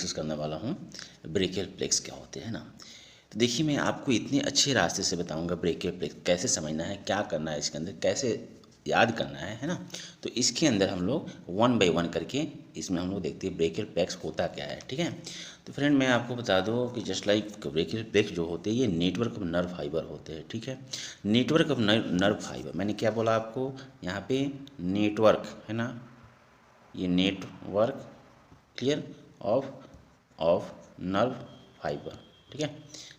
Discuss करने वाला हूँ ब्रेकियल प्लेक्स क्या होते हैं ना। तो देखिए मैं आपको इतने अच्छे रास्ते से बताऊंगा ब्रेकियल प्लेक्स कैसे समझना है, क्या करना है, इसके अंदर कैसे याद करना है ना। तो इसके अंदर हम लोग वन बाय वन करके इसमें हम लोग देखते हैं ब्रेकियल प्लेक्स होता क्या है, ठीक है। तो फ्रेंड मैं आपको बता दूं कि जस्ट लाइक ब्रेकियल प्लेक्स जो होते हैं ये नेटवर्क ऑफ नर्व फाइबर होते हैं, ठीक है। नेटवर्क ऑफ नर्व फाइबर, मैंने क्या बोला आपको, यहाँ पे नेटवर्क है ना, ये network clear of of nerve fibre, ठीक है।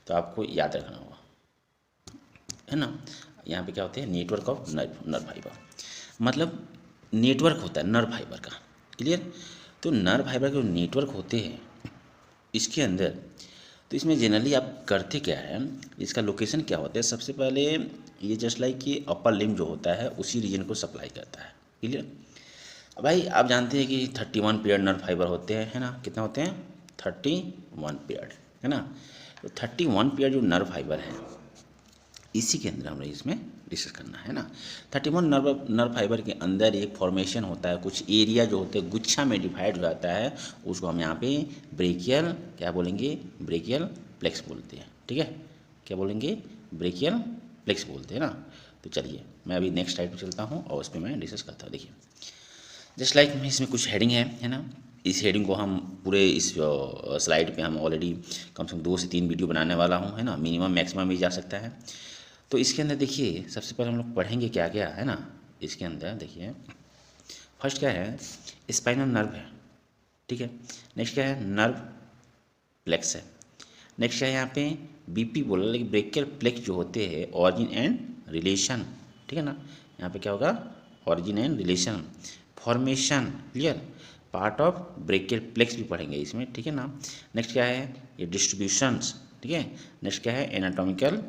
तो आपको याद रखना होगा, है ना। यहाँ पे क्या होते हैं, नेटवर्क ऑफ नर्व फाइबर, मतलब नेटवर्क होता है नर्व फाइबर का, क्लियर। तो नर्व फाइबर के जो नेटवर्क होते हैं इसके अंदर, तो इसमें जनरली आप करते क्या है, इसका लोकेशन क्या होता है, सबसे पहले ये जस्ट लाइक कि अपर लिम्ब जो होता है उसी रीजन को सप्लाई करता है, क्लियर। भाई आप जानते हैं कि 31 पेयर नर्व फाइबर होते हैं, है ना। कितना होते हैं, 31 पेयर, है ना। तो 31 पेयर जो नर्व फाइबर है इसी के अंदर हमें इसमें डिस्कस करना है ना। 31 नर्व फाइबर के अंदर एक फॉर्मेशन होता है, कुछ एरिया जो होते हैं गुच्छा में डिवाइड हो जाता है, उसको हम यहाँ पे ब्रेकियल क्या बोलेंगे, ब्रेकियल प्लेक्स बोलते हैं, ठीक है। क्या बोलेंगे, ब्रेकियल प्लेक्स बोलते हैं ना। तो चलिए मैं अभी नेक्स्ट स्लाइड पर चलता हूँ और उस पर मैं डिस्कस करता हूँ। देखिए जस्ट लाइक इसमें कुछ हेडिंग है ना। इस हेडिंग को हम पूरे इस स्लाइड पे हम ऑलरेडी कम से कम 2 से 3 वीडियो बनाने वाला हूँ, है ना। मिनिमम मैक्सिमम भी जा सकता है। तो इसके अंदर देखिए सबसे पहले हम लोग पढ़ेंगे क्या क्या है ना। इसके अंदर देखिए फर्स्ट क्या है, स्पाइनल नर्व है, ठीक है। नेक्स्ट क्या है, नर्व प्लेक्स है। नेक्स्ट क्या है यहाँ पे बीपी बोला, लेकिन ब्रेकियल प्लेक्स जो होते हैं ऑरिजिन एंड रिलेशन, ठीक है ना। यहाँ पे क्या होगा, origin and relation, formation, clear, part of brachial plexus भी पढ़ेंगे इसमें, ठीक है ना। नेक्स्ट क्या है, ये डिस्ट्रीब्यूशंस, ठीक है। नेक्स्ट क्या है, anatomical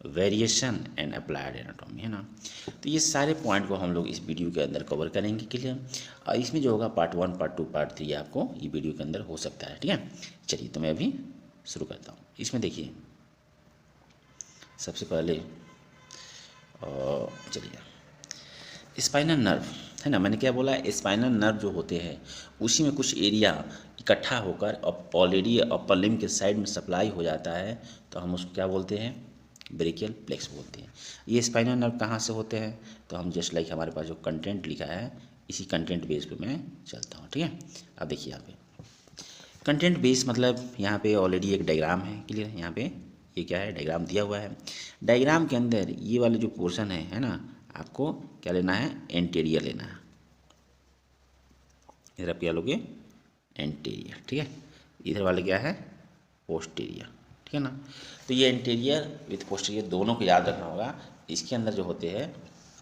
variation and applied anatomy, है ना। तो ये सारे पॉइंट को हम लोग इस वीडियो के अंदर कवर करेंगे, क्लियर। और इसमें जो होगा पार्ट 1, पार्ट 2, पार्ट 3 आपको ये वीडियो के अंदर हो सकता है, ठीक है। चलिए तो मैं अभी शुरू करता हूँ। इसमें देखिए सबसे पहले चलिए स्पाइनल नर्व है ना, मैंने क्या बोला, स्पाइनल नर्व जो होते हैं उसी में कुछ एरिया इकट्ठा होकर ऑलरेडी अपर लिम्ब के साइड में सप्लाई हो जाता है, तो हम उसको क्या बोलते हैं, ब्रेकियल प्लेक्स बोलते हैं। ये स्पाइनल नर्व कहाँ से होते हैं, तो हम जस्ट लाइक हमारे पास जो कंटेंट लिखा है इसी कंटेंट बेस पे मैं चलता हूँ, ठीक है। अब देखिए यहाँ पे कंटेंट बेस मतलब यहाँ पे ऑलरेडी एक डायग्राम है, क्लियर। यहाँ पे ये क्या है, डायग्राम दिया हुआ है। डायग्राम के अंदर ये वाला जो पोर्शन है ना, आपको क्या लेना है, एंटीरियर लेना है। इधर आप क्या लोगे, एंटीरियर, ठीक है। इधर वाले क्या है, पोस्टीरियर, ठीक है ना। तो ये एंटीरियर विथ पोस्टीरियर दोनों को याद रखना होगा। इसके अंदर जो होते हैं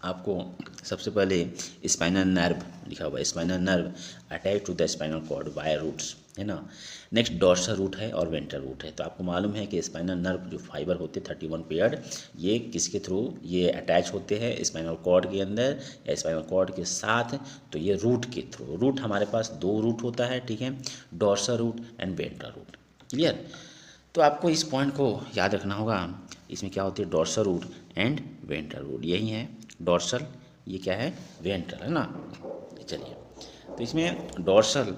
आपको सबसे पहले स्पाइनल नर्व लिखा हुआ है, spinal nerve attach to the spinal cord by roots, है ना। नेक्स्ट डॉर्सल रूट है और वेंट्रल रूट है। तो आपको मालूम है कि स्पाइनल नर्व जो फाइबर होते हैं 31 पेयर्ड, ये किसके थ्रू ये अटैच होते हैं, स्पाइनल कॉर्ड के अंदर या स्पाइनल कॉर्ड के साथ। तो ये रूट के थ्रू, रूट हमारे पास 2 रूट होता है, ठीक है, dorsal root and ventral root, clear. तो आपको इस पॉइंट को याद रखना होगा। इसमें क्या होती है, dorsal root and ventral root, यही है डॉर्सल, ये क्या है, वेंट्रल, है ना। चलिए तो इसमें डॉर्सल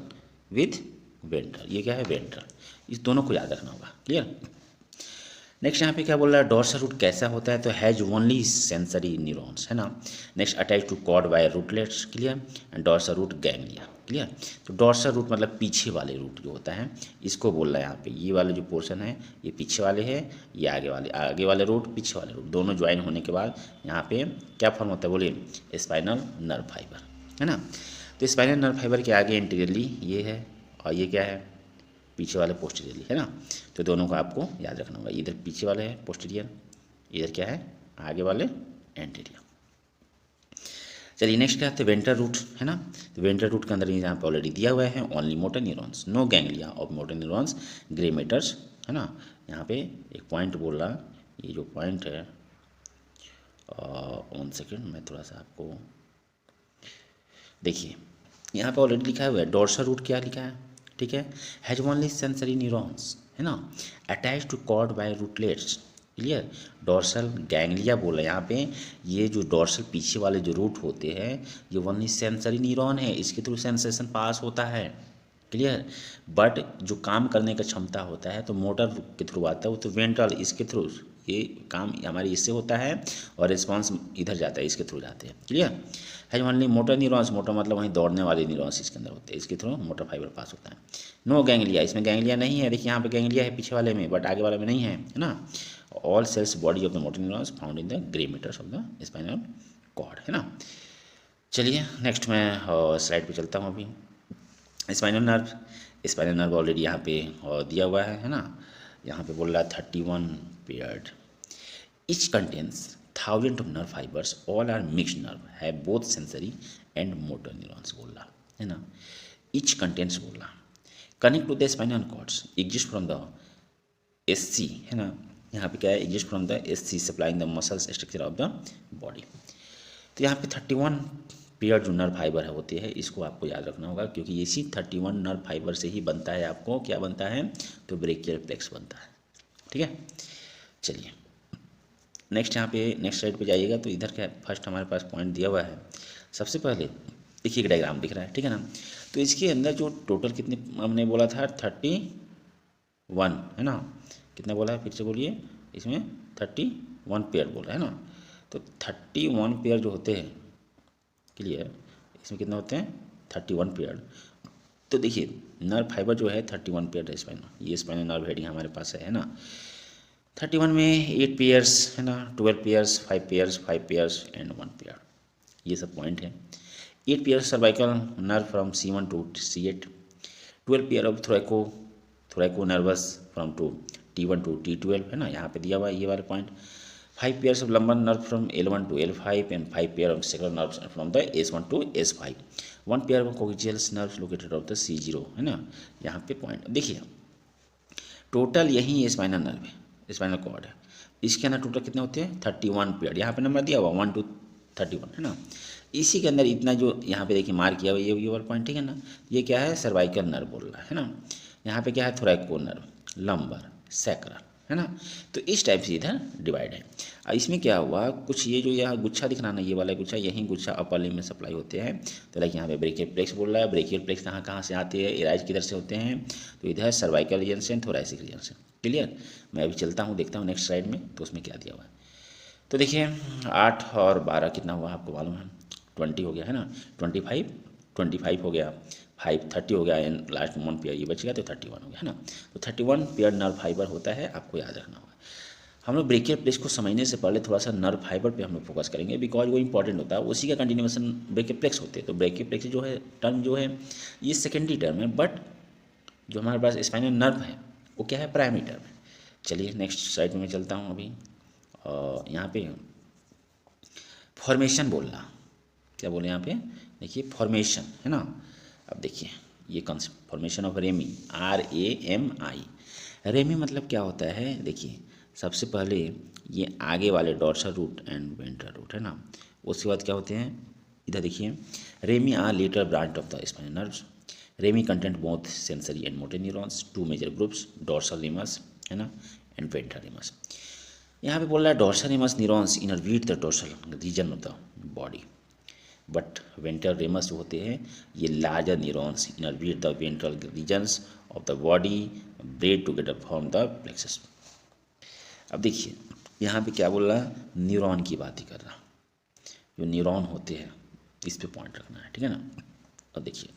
विथ वेंट्रल, ये क्या है, वेंट्रल, इस दोनों को याद रखना होगा, क्लियर। नेक्स्ट यहाँ पे क्या बोल रहा है, डॉर्सल रूट कैसा होता है, तो हैज ओनली सेंसरी न्यूरॉन्स, है ना। Next attach to cord by rootlets, clear. And dorsal root ganglia, clear. तो डॉर्सल रूट मतलब पीछे वाले रूट जो होता है, इसको बोल रहा है यहाँ पे, ये वाला जो पोर्शन है ये पीछे वाले है, ये आगे वाले रूट, पीछे वाले रूट दोनों ज्वाइन होने के बाद यहाँ पे क्या फॉर्म होता है, बोलिए, स्पाइनल नर्व फाइबर, है ना। तो स्पाइनल नर्व फाइबर के आगे एंटीरियरली ये है और ये क्या है, पीछे वाले पोस्टीरियरली, है ना। तो दोनों को आपको याद रखना होगा, इधर पीछे वाले है पोस्टीरियर, इधर क्या है, आगे वाले एंटीरियर। चलिए नेक्स्ट क्या है, वेंट्रल रूट, है ना। तो वेंट्रल रूट के अंदर यहाँ पे ऑलरेडी दिया हुआ है, only motor neurons, no ganglia of motor neurons, grey matters, है ना। यहाँ पे एक पॉइंट बोल रहा, ये जो पॉइंट है, 1 सेकेंड मैं थोड़ा सा आपको देखिए, यहाँ पे ऑलरेडी लिखा हुआ है डॉर्सल रूट क्या लिखा है, ठीक है, हैज ओनली सेंसरी न्यूरॉन्स, है ना, attach to cord by rootlets, clear. Dorsal ganglia बोला यहाँ पे, ये जो डॉर्सल पीछे वाले जो रूट होते हैं ये ओनली सेंसरी न्यूरॉन है, इसके थ्रू सेंसेशन पास होता है, क्लियर। बट जो काम करने का क्षमता होता है तो मोटर के थ्रू आता है, वो तो वेंट्रल इसके थ्रू ये काम हमारे इससे होता है, और रिस्पांस इधर जाता है, इसके थ्रू जाते हैं। क्लियर है। ओनली मोटर न्यूरॉन्स, मोटर मतलब वहीं दौड़ने वाले न्यूरॉन्स इसके अंदर होते हैं, इसके थ्रू मोटर फाइबर पास होता है। नो गैंग्लिया, इसमें गैंग्लिया नहीं है। देखिए यहाँ पे गैंग्लिया है पीछे वाले में, बट आगे वाले में नहीं है ना। All cells body of the motor neurons found in the grey matters of the spinal cord, है ना। चलिए नेक्स्ट मैं स्लाइड पे चलता हूँ अभी। स्पाइनल नर्व ऑलरेडी यहाँ पे दिया हुआ है ना। यहाँ पे बोल रहा है 31 paired, each contains thousands of nerve fibers, all are mixed nerve, have both sensory and motor neurons बोल रहा है ना। each contains बोल रहा, connect to the spinal cords, exist from the SC, है ना। यहाँ पे क्या है, exist from the SC supplying the muscles structure of the body। तो यहाँ पे 31 पेयर जो नर्व फाइबर है होती है, इसको आपको याद रखना होगा, क्योंकि इसी 31 नर्व फाइबर से ही बनता है आपको क्या बनता है, तो ब्रेकियल प्लेक्स बनता है। ठीक है। चलिए नेक्स्ट यहाँ पे नेक्स्ट स्लाइड पे जाइएगा तो इधर क्या फर्स्ट हमारे पास पॉइंट दिया हुआ है। सबसे पहले देखिए डायग्राम दिख रहा है, ठीक है ना। तो इसके अंदर जो टोटल कितने हमने बोला था 31 है ना। कितना बोला है फिर से बोलिए, इसमें 31 पेयर बोला है ना। तो 31 पेयर जो होते हैं, क्लियर, इसमें कितना होते हैं 31 पेयर। तो देखिए नर्व फाइबर जो है 31 पेयर है स्पाइनल, ये स्पाइनल नर्व हेड हमारे पास है ना। 31 में 8 पेयर्स है ना, 12 pairs, 5 pairs, 5 pairs and 1 pair, ये सब पॉइंट है। 8 pairs cervical nerve from C1 to C8, 12 pair of thoracic nerves from to T1 to T12 है ना, यहाँ पे दिया हुआ है ये वाले point. 5 pairs of lumbar nerve from L1 to L5 and 5 pair of secular nerve from the S1 to S5, 1 pair of coccygeal nerves located of the C0 है ना। यहाँ पे पॉइंट देखिए, टोटल यही स्पाइनल नर्व है, spinal cord है, इसके अंदर टोटल कितने होते हैं 31 पेयर। यहाँ पे नंबर दिया हुआ 1 to 31 है ना। इसी के अंदर इतना जो यहाँ पे देखिए मार्क किया हुआ ये वाला पॉइंट, ठीक है ना। ये क्या है, सर्वाइकल नर्व बोल रहा है ना। यहाँ पे क्या है, थोरैको नर्व, लंबर, सैक्रल है ना। तो इस टाइप से इधर डिवाइड है। और इसमें क्या हुआ, कुछ ये जो यहाँ गुच्छा दिख रहा ना, ये वाला गुच्छा, यही गुच्छा अपर लिम्ब में सप्लाई होते हैं। तो लाइक यहाँ पे ब्रेकियल प्लेक्स बोल रहा है, ब्रेकियल प्लेक्स कहाँ से आते हैं, एराइज किधर से होते हैं, तो इधर सर्वाइकल रीजन से, थोरैसिक रीजन से। क्लियर। मैं अभी चलता हूँ, देखता हूँ नेक्स्ट स्लाइड में तो उसमें क्या दिया हुआ है। तो देखिए 8 और 12 कितना हुआ आपको मालूम है, 20 हो गया है ना। 25 हो गया, 5 30 हो गया, एंड लास्ट में 1 पेयर ये बच गया, तो 31 हो गया है ना। तो 31 पेयर नर्व फाइबर होता है, आपको याद रखना होगा। हम लोग ब्रेकियल प्लेक्स को समझने से पहले थोड़ा सा नर्व फाइबर पे हम लोग फोकस करेंगे, बिकॉज वो इंपॉर्टेंट होता है, उसी का कंटिन्यूएशन ब्रेकियल प्लेक्स होते हैं। तो ब्रेकियल प्लेक्स जो है टर्म जो है ये सेकेंडरी टर्म है, बट जो हमारे पास स्पाइनल नर्व है वो क्या है, प्राइमरी टर्म है। चलिए नेक्स्ट स्लाइड में मैं चलता हूँ अभी। यहाँ पे फॉर्मेशन बोलना, क्या बोले यहाँ पे, देखिए फॉर्मेशन है ना। अब देखिए ये concept formation of rami, RAMI। Rami मतलब क्या होता है, देखिए सबसे पहले ये आगे वाले dorsal root and ventral root है ना। उसके बाद क्या होते हैं, इधर देखिए, rami are letter branch of the spinal nerves. Rami content both sensory and motor neurons, 2 major groups, dorsal ramus है ना एंड वेंट्रल रेमस। यहाँ पे बोल रहा है dorsal ramus neurons innervate the dorsal region of the body, but ventral ramus जो होते हैं ये larger neurons innervate the ventral regions of the body, braid together form the plexus. अब देखिए यहाँ पे क्या बोल रहा है, न्यूरॉन की बात ही कर रहा, जो न्यूरॉन होते हैं इस पे पॉइंट रखना है, ठीक है ना। अब देखिए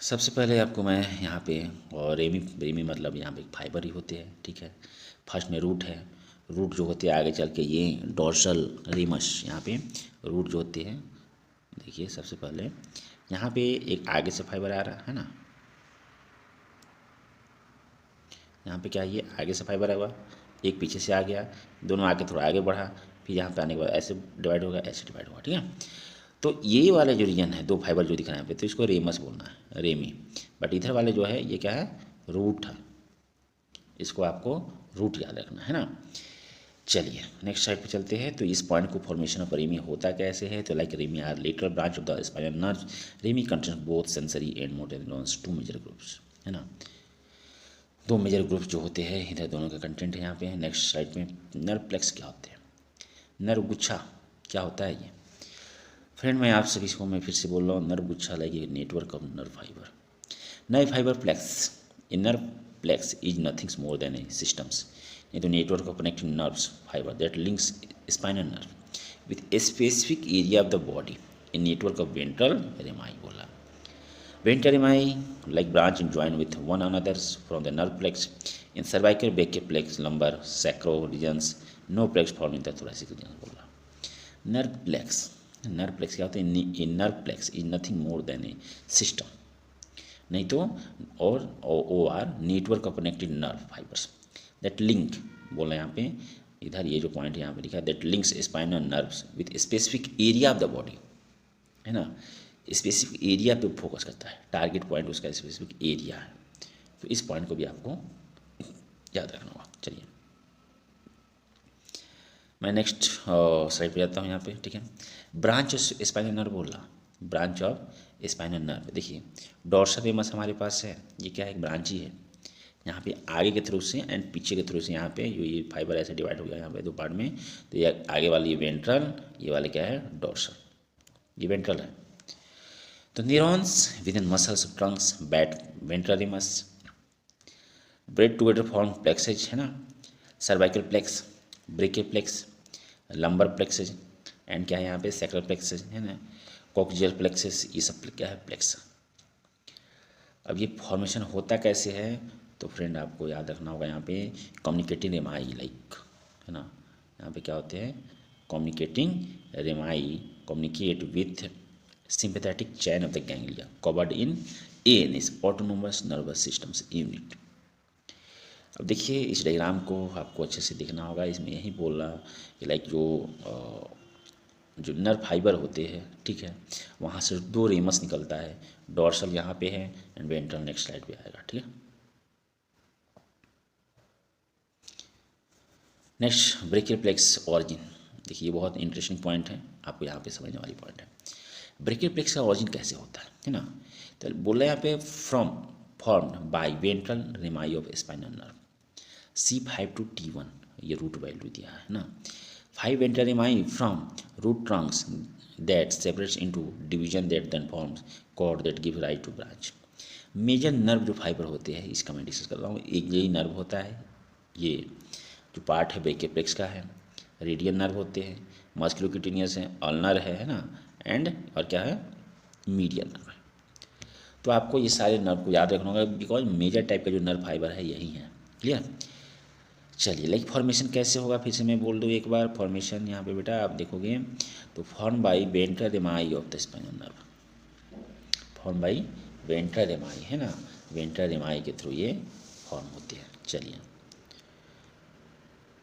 सबसे पहले आपको मैं यहाँ पे, और रेमी मतलब यहाँ पे फाइबर ही होते हैं, ठीक है। फर्स्ट में रूट है, रूट जो होते हैं आगे चल के ये डॉर्सल रेमस, यहाँ पे रूट जो होते हैं, देखिए सबसे पहले यहाँ पे एक आगे से फाइबर आ रहा है ना, यहाँ पे क्या है, ये आगे से फाइबर आया हुआ, एक पीछे से आ गया, दोनों आगे थोड़ा आगे बढ़ा, फिर यहाँ पे आने के बाद ऐसे डिवाइड होगा, ऐसे डिवाइड होगा, ठीक है। तो ये वाले जो रीजन है, 2 फाइबर जो दिख रहे हैं यहाँ पे, तो इसको रेमस बोलना है, रेमी। बट इधर वाले जो है ये क्या है, रूट है, इसको आपको रूट याद रखना है ना। चलिए नेक्स्ट साइड पे चलते हैं। तो इस पॉइंट को फॉर्मेशन ऑफ रेमी होता कैसे है, तो like rami are lateral branch of the spinal nerve, rami contents both sensory and motor neurons, 2 major groups है ना। 2 मेजर ग्रुप्स जो होते हैं, इधर दोनों का कंटेंट है यहाँ पे। नेक्स्ट साइड में नर्व प्लेक्स क्या होते हैं, नर्व गुच्छा क्या होता है, ये फ्रेंड मैं आप सभी को मैं फिर से बोल रहा हूँ, नर्व गुच्छा like a network of nerve fiber, nerve fiber plex. A nerve plex is nothing more than a systems in the network of connecting nerves fiber that links spinal nerve with a specific area of the body, a network of ventral rami बोला। Ventral rami like branch and join with one another from the nerve plex in cervical, brachial plex, lumbar, sacral regions. No plex found in the thoracic region बोला। Nerve plex क्या होता है? A nerve plex is nothing more than a system, नहीं तो और or network of connected nerve fibers that link बोला यहाँ पे, इधर ये जो पॉइंट यहाँ पे लिखा है that links spinal nerves with specific area of the body, है ना, स्पेसिफिक एरिया पे फोकस करता है, टारगेट पॉइंट उसका स्पेसिफिक एरिया है। तो इस पॉइंट को भी आपको याद रखना होगा। चलिए मैं नेक्स्ट स्लाइड पे जाता हूँ यहाँ पे, ठीक है। ब्रांच ऑफ स्पाइनल नर्व बोला, ब्रांच ऑफ स्पाइनल नर्व, देखिए डोर्सल रेमस हमारे पास है, ये क्या है? एक ब्रांच ही है। यहाँ पे आगे के थ्रू से एंड पीछे के थ्रू से यहाँ पे ये फाइबर ऐसे डिवाइड हो गया यहाँ पे दो पार्ट में, तो ये आगे वाली ये वेंट्रल, ये वाले क्या है? डोर्सल, ये वेंट्रल है। तो neurons within muscles of trunks but ventral ramus braid together form plexuses, है ना, cervical plexus, brachial plexus, lumbar plexuses and क्या है यहाँ पे? सैक्रल प्लेक्सेज, है ना, कॉक्सियल प्लेक्सेस, ये सब क्या है? प्लेक्स। अब ये फॉर्मेशन होता कैसे है? तो फ्रेंड आपको याद रखना होगा यहाँ पे कम्युनिकेटिंग रेमाई लाइक, है ना, यहाँ पे क्या होते हैं? Communicating रेमाई communicate with sympathetic chain of the ganglia covered in ANS autonomous nervous systems unit। अब देखिए इस डायग्राम को आपको अच्छे से देखना होगा, इसमें यही बोल रहा कि लाइक जो नर्व फाइबर होते हैं, ठीक है, वहाँ से दो रेमस निकलता है, डोर्सल यहाँ पे है एंड वेंट्रल नेक्स्ट स्लाइड पे आएगा, ठीक है। नेक्स्ट ब्रेकियल प्लेक्स ऑरिजिन, देखिए ये बहुत इंटरेस्टिंग पॉइंट है, आपको यहाँ पे समझने वाली पॉइंट है। ब्रेकियल प्लेक्स का ऑरिजिन कैसे होता है ना, तो बोला यहाँ पे formed by ventral रेमाई of spinal nerve C5 to T1, ये रूट वैल्यू दिया है ना। 5 ventral rami from root trunks that separates into division that then forms cord that give rise to branch. Major nerve जो fiber होते हैं इसका मैं discuss कर रहा हूँ। एक यही नर्व होता है, ये जो पार्ट है ब्रेकियल प्लेक्स का है, रेडियल नर्व होते हैं, मस्कुलोक्यूटेनियस है, अल्नर है ना, एंड और क्या है? मीडियल नर्व है। तो आपको ये सारे नर्व को याद रखना होगा बिकॉज मेजर टाइप का जो नर्व फाइबर है यही है। क्लियर? चलिए लाइक फॉर्मेशन कैसे होगा फिर से मैं बोल दूँ एक बार। फॉर्मेशन यहाँ पे बेटा आप देखोगे तो form by ventral रेमाई of the spinal nerve, form by ventral रेमाई, है ना, वेंट्रल रेमाई के थ्रू ये फॉर्म होती है। चलिए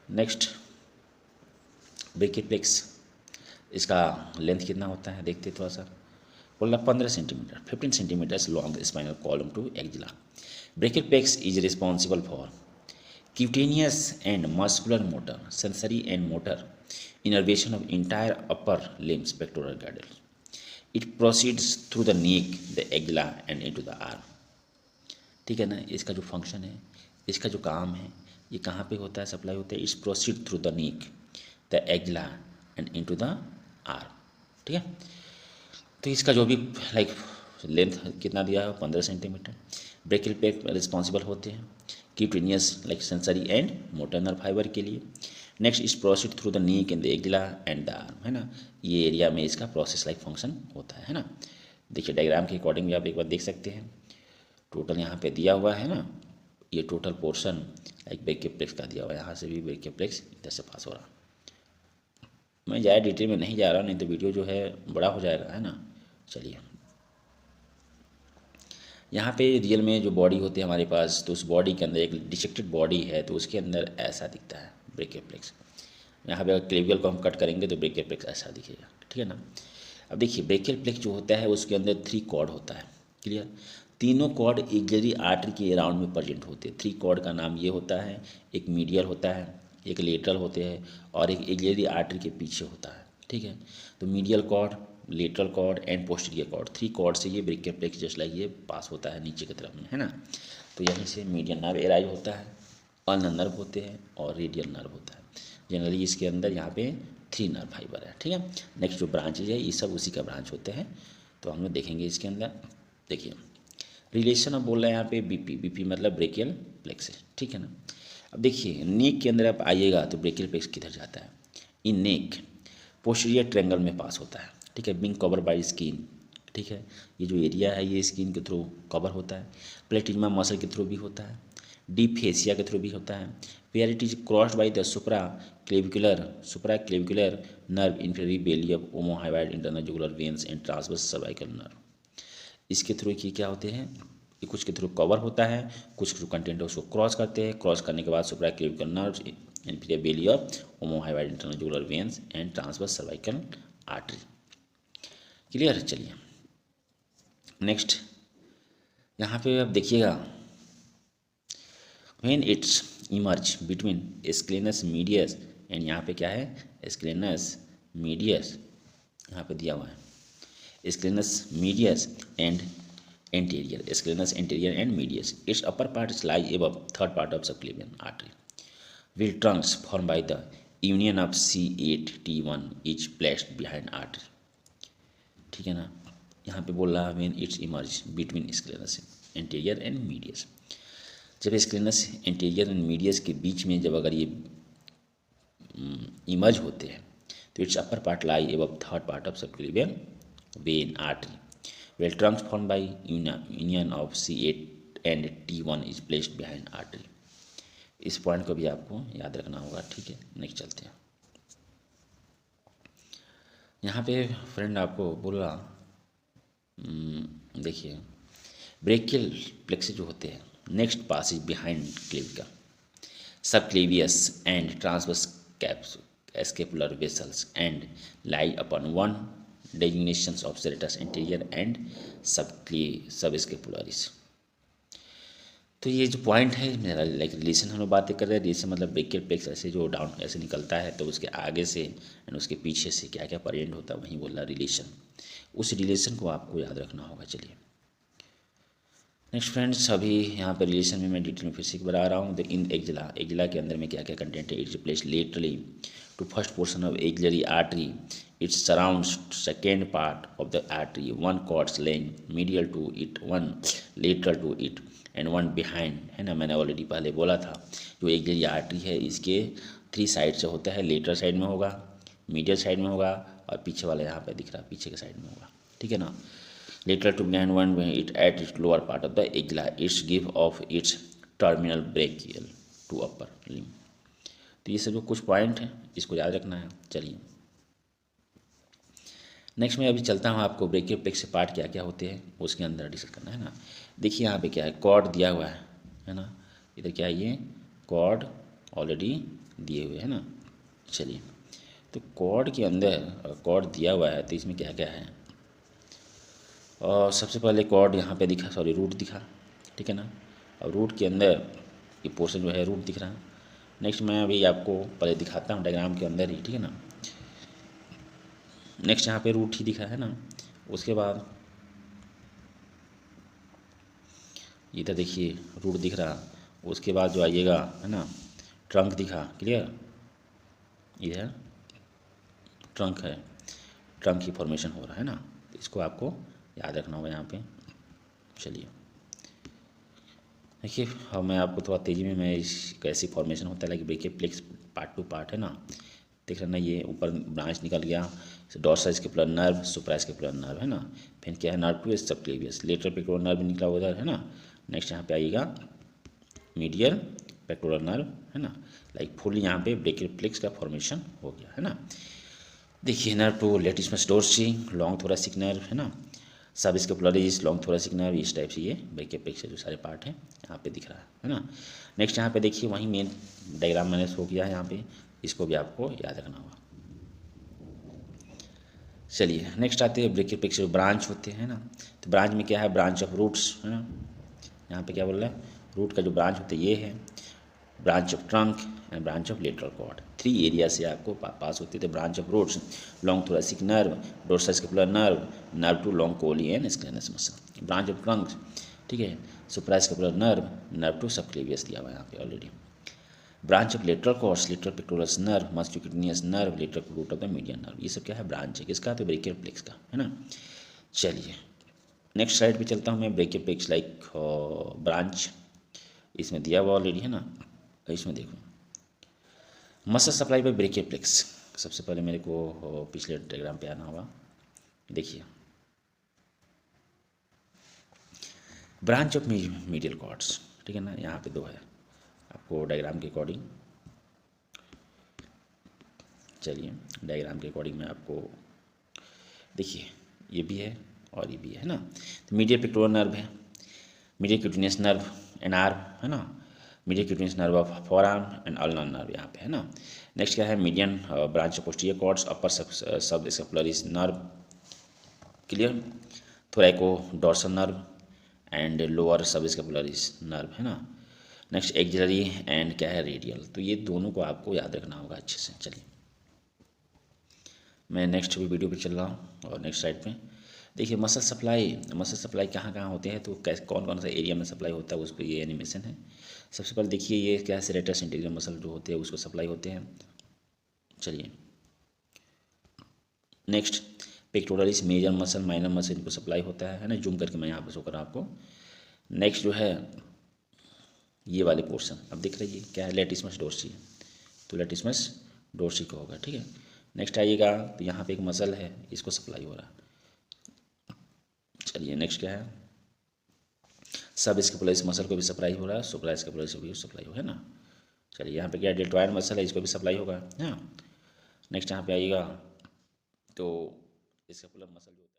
नेक्स्ट ब्रेकियल प्लेक्स, इसका लेंथ कितना होता है देखते थोड़ा सा। बोला 15 centimetre, 15 centimetres long spinal column to axilla. Brachial plexus is responsible for cutaneous and muscular motor, sensory and motor innervation of entire upper limbs pectoral girdle. It proceeds through the neck, the axilla and into the arm. ठीक है ना, इसका जो function है, इसका जो काम है, ये कहाँ पे होता है? सप्लाई होता है, it's proceed through the neck, the axilla and into the arm. ठीक है, तो इसका जो भी लाइक लेंथ कितना दिया है 15 सेंटीमीटर। ब्रेकियल प्लेक्स रिस्पॉन्सिबल होते हैं cutaneous like sensory and motor nerve fibre के लिए। Next is proceed through the neck and the axilla and the arm, है ना, ये एरिया में इसका प्रोसेस लाइक फंक्शन होता है ना। देखिए डायग्राम के अकॉर्डिंग भी आप एक बार देख सकते हैं, टोटल यहाँ पे दिया हुआ है ना, ये total portion like brachial plex का दिया हुआ है, यहाँ से भी ब्रेकियल प्लेक्स इधर से पास हो रहा। मैं ज़्यादा डिटेल में नहीं जा रहा, नहीं तो वीडियो जो है बड़ा हो जाएगा, है ना। चलिए यहाँ पे रियल में जो बॉडी होती है हमारे पास, तो उस बॉडी के अंदर एक डिसेक्टेड बॉडी है, तो उसके अंदर ऐसा दिखता है ब्रेकियल प्लेक्स। यहाँ पे अगर क्लेवियल को हम कट करेंगे तो ब्रेकियल प्लेक्स ऐसा दिखेगा, ठीक है ना। अब देखिए ब्रेकियल प्लेक्स जो होता है उसके अंदर 3 कॉर्ड होता है। क्लियर? तीनों कॉर्ड एक्सिलरी आर्टरी के अराउंड में प्रेजेंट होते हैं। 3 कॉर्ड का नाम ये होता है, एक मीडियल होता है, एक लेटरल होते हैं और एक एक्सिलरी आर्टरी के पीछे होता है। ठीक है, तो medial cord, lateral cord and posterior cord, 3 cord से ये ब्रेकियल प्लेक्स जस्ट लाइक ये पास होता है नीचे की तरफ में, है ना। तो यहीं से मीडियन नर्व एराइज होता है, अल्नर नर्व होते हैं और रेडियल नर्व होता है। जनरली इसके अंदर यहाँ पे 3 नर्व फाइबर है, ठीक है। नेक्स्ट जो ब्रांचेज है ये सब उसी का ब्रांच होते हैं, तो हम लोग देखेंगे इसके अंदर। देखिए रिलेशन अब बोल रहे हैं यहाँ पे बीपी मतलब ब्रेकियल प्लेक्स, ठीक है ना। अब देखिए नेक के अंदर आप आइएगा तो ब्रेकियल प्लेक्स किधर जाता है, इन नेक पोस्टीरियर ट्रायंगल में पास होता है, ठीक है, बीइंग कवर बाय स्किन, ठीक है। ये जो एरिया है ये स्किन के थ्रू कवर होता है, प्लेटिज्मा मसल के थ्रू भी होता है, डीप फेसिया के थ्रू भी होता है, where it is crossed by the supraclavicular nerve inferiorly belly of omohyoid internal jugular veins and transverse cervical nerve. इसके थ्रू ये क्या होते हैं, ये कुछ के थ्रू कवर होता है, कुछ जो कंटेंट है उसको क्रॉस करते हैं, क्रॉस करने के बाद supraclavicular nerve inferior belly of omohyoid internal jugular veins and transverse cervical artery. Clear है। चलिए नेक्स्ट यहाँ पे आप देखिएगा, when it's emerge between scalenus medius and यहाँ पे क्या है स्क्लेनस मीडियस, यहाँ पे दिया हुआ है scalenus medius and anterior, scalenus anterior and medius, it's upper part lie above third part of subclavian artery, will transform by the union of C8T1 is placed behind artery, ठीक है ना। यहाँ पे बोल रहा है when it's emerge between scalenus anterior and medius, जब scalenus anterior and medius के बीच में जब अगर ये इमर्ज होते हैं तो it's upper part lie above third part of subclavian vein artery, will transform by union of C8 and T1 is placed behind artery। इस पॉइंट को भी आपको याद रखना होगा, ठीक है। नेक्स्ट चलते हैं, यहाँ पे फ्रेंड आपको बोला देखिए ब्रेकियल प्लेक्स जो होते हैं next pass is behind clavicle subclavius and transverse scapular vessels and lie upon one designations of serratus anterior and subscapularis. तो ये जो पॉइंट है मेरा लाइक रिलेशन हम लोग बातें कर रहे हैं, रिलेशन मतलब ब्रेकियल प्लेक्स ऐसे जो डाउन ऐसे निकलता है तो उसके आगे से एंड उसके पीछे से क्या क्या प्रेजेंट होता है वहीं बोल रहा रिलेशन, उस रिलेशन को आपको याद रखना होगा। चलिए नेक्स्ट फ्रेंड्स, अभी यहाँ पर रिलेशन में मैं डिटेल में फिर से बता रहा हूँ। इन एक्जिला के अंदर में क्या क्या कंटेंट है, it's place laterally to first portion of axillary artery, it's surrounds second part of the artery, one cords length medial to it, one lateral to it and one behind, है ना। मैंने already पहले बोला था जो axillary artery है इसके 3 side से होता है, लेटरल साइड में होगा, मीडियल साइड में होगा और पीछे वाला यहाँ पे दिख रहा है पीछे के साइड में होगा, ठीक है ना। Lateral to behind one it at it's lower part of the axilla, it's give off it's terminal brachial to upper limb. तो ये सब जो कुछ पॉइंट हैं इसको याद रखना है। चलिए नेक्स्ट मैं अभी चलता हूँ, आपको ब्रेकियल प्लेक्स से पार्ट क्या क्या होते हैं उसके अंदर डिस्कस करना है ना। देखिए यहाँ पे क्या है, कॉर्ड दिया हुआ है ना, इधर क्या है ये कॉर्ड ऑलरेडी दिए हुए है ना। चलिए तो कॉर्ड के अंदर कॉर्ड दिया हुआ है तो इसमें क्या क्या है, और सबसे पहले कॉर्ड यहाँ पे दिखा, सॉरी रूट दिखा, ठीक है ना। और रूट के अंदर ये पोर्शन जो है रूट दिख रहा है। नेक्स्ट मैं अभी आपको पहले दिखाता हूँ डायग्राम के अंदर ही, ठीक है ना। नेक्स्ट यहाँ पे रूट ही दिखा है ना, उसके बाद इधर देखिए रूट दिख रहा, उसके बाद जो आइएगा है ना ट्रंक दिखा, क्लियर, इधर ट्रंक है, ट्रंक की फॉर्मेशन हो रहा है ना, तो इसको आपको याद रखना होगा यहाँ पे। चलिए देखिए अब मैं आपको थोड़ा तेज़ी में मैं इस कैसी फॉर्मेशन होता है like brachial plex part to part है ना, देख रहे ना, ये ऊपर ब्रांच निकल गया, dorsal scapular nerve, supra scapular nerve है ना, फिर क्या है nerve to subclavius, lateral pectoral nerve निकला उधर है ना। नेक्स्ट यहाँ पे आइएगा मीडियल पेक्टोरल नर्व है ना, लाइक फुल यहाँ पे ब्रेकियल प्लेक्स का फॉर्मेशन हो गया है ना। देखिए nerve to latissimus dorsi, long thoracic nerve है ना, subscapularis, long thoracic nerve, इस टाइप से ये ब्रेकियल प्लेक्स के जो सारे पार्ट हैं यहाँ पे दिख रहा है ना। नेक्स्ट यहाँ पे देखिए वहीं मेन डायग्राम मैंने शो किया है यहाँ पे, इसको भी आपको याद रखना होगा। चलिए नेक्स्ट आते हैं ब्रेकियल प्लेक्स जो ब्रांच होते हैं ना, तो ब्रांच में क्या है, ब्रांच ऑफ रूट्स है ना, यहाँ पे क्या बोल रहा है, रूट का जो ब्रांच होता है ये है, branch of trunk and branch of lateral cord, 3 area से आपको पास होते थे। Branch of roots, long thoracic nerve, dorsal scapular nerve, nerve to long colli and scalenus muscle. Branch of trunk, ठीक है, सुप्रा scapular nerve, nerve to subclavius दिया हुआ है यहाँ पे already. Branch of lateral cords, lateral pectoral nerve, musculocutaneous nerve, lateral root of the median nerve. ये सब क्या है, ब्रांच है किसका, तो ब्रेकियल प्लेक्स का, है ना। चलिए नेक्स्ट स्लाइड पे चलता हूँ मैं। ब्रेकियल प्लेक्स लाइक ब्रांच इसमें दिया हुआ ऑलरेडी, है ना। इसमें देखो muscle supply by brachial plex. सबसे पहले मेरे को पिछले डायग्राम पे आना होगा। देखिए ब्रांच ऑफ मीडियल कॉर्ड्स, ठीक है ना, यहाँ पे दो है आपको डायग्राम के अकॉर्डिंग। चलिए डायग्राम के अकॉर्डिंग मैं आपको देखिए ये भी है और ये भी है ना। तो मीडियल पेक्टोरल नर्व है, मीडियल क्यूटेनियस नर्व एनआर, है ना, medial cutaneous nerve of forearm and ulnar nerve यहाँ पे, है ना। नेक्स्ट क्या है, median branch of posterior cords, upper subscapularis nerve, clear, thoracodorsal nerve and lower subscapularis nerve, है ना। नेक्स्ट एक्सिलरी एंड क्या है, रेडियल। तो ये दोनों को आपको याद रखना होगा अच्छे से। चलिए मैं नेक्स्ट भी वीडियो पे चल रहा हूँ और नेक्स्ट साइड पे देखिए मसल सप्लाई कहाँ कहाँ होते हैं, तो कैसे कौन कौन सा एरिया में सप्लाई होता है उस पर ये एनिमेशन है। सबसे पहले देखिए ये क्या है, सेरेटस इंटीरियर मसल जो होते हैं उसको सप्लाई होते हैं। चलिए next pectoralis major muscle minor muscle इनको सप्लाई होता है ना। जूम करके मैं यहाँ पर शो कर रहा हूँ आपको। नेक्स्ट जो है ये वाले पोर्शन अब दिख रही है क्या है, लेटिसमस डोर्सी, तो लेटिसमस डोर्सी को होगा, ठीक है। नेक्स्ट आइएगा तो यहाँ पे एक मसल है, इसको सप्लाई हो रहा है। चलिए नेक्स्ट क्या है, सब स्कैपुलरिस मसल को भी सप्लाई हो रहा है, सुप्रा स्कैपुलरिस को भी सप्लाई हो, है ना। चलिए यहाँ पे क्या डेल्टोइड मसल है, इसको भी सप्लाई होगा, हाँ। नेक्स्ट यहाँ पे आइएगा तो स्कैपुलर मसल जो